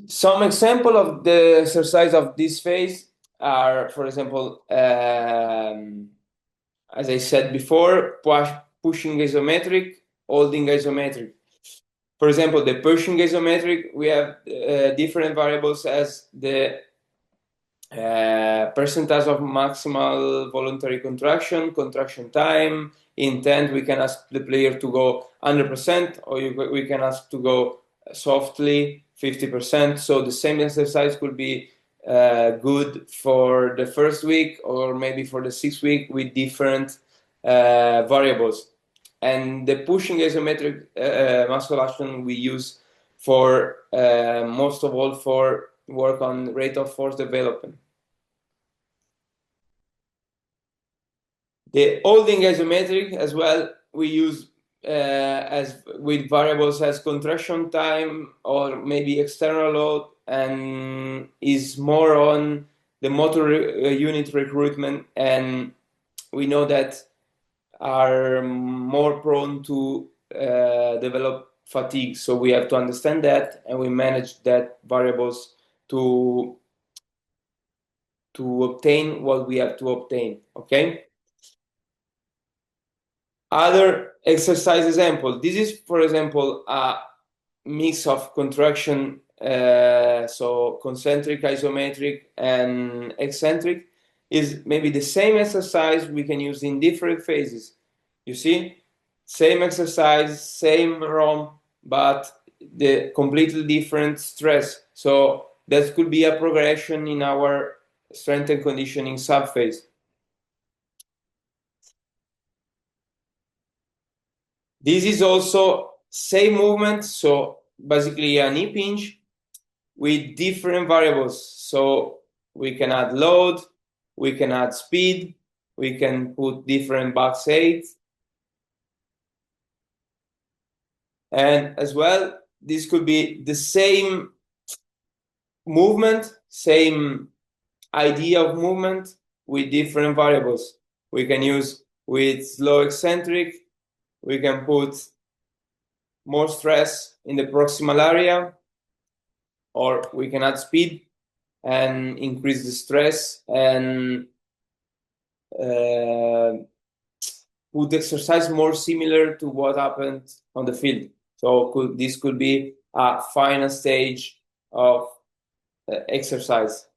Some example of the exercise of this phase are, for example, as I said before, pushing isometric, holding isometric. For example, the pushing isometric, we have different variables as the percentage of maximal voluntary contraction, contraction time, intent. We can ask the player to go 100%, or we can ask to go softly 50%. So the same exercise could be good for the first week or maybe for the 6th week with different variables. And the pushing isometric muscle action we use for most of all for work on rate of force development. The holding isometric as well we use as with variables as contraction time or maybe external load, and is more on the motor unit recruitment, and we know that are more prone to develop fatigue. So we have to understand that, and we manage that variables to obtain what we have to obtain. Okay. Other exercise example. This is, for example, a mix of contraction, so concentric, isometric, and eccentric, is maybe the same exercise we can use in different phases. You see, same exercise, same ROM, but the completely different stress. So that could be a progression in our strength and conditioning subphase. This is also same movement, so basically a knee pinch with different variables. So we can add load, we can add speed, we can put different box aids. And as well, this could be the same movement, same idea of movement with different variables. We can use with slow eccentric, we can put more stress in the proximal area, or we can add speed and increase the stress and put exercise more similar to what happened on the field. So this could be a final stage of exercise.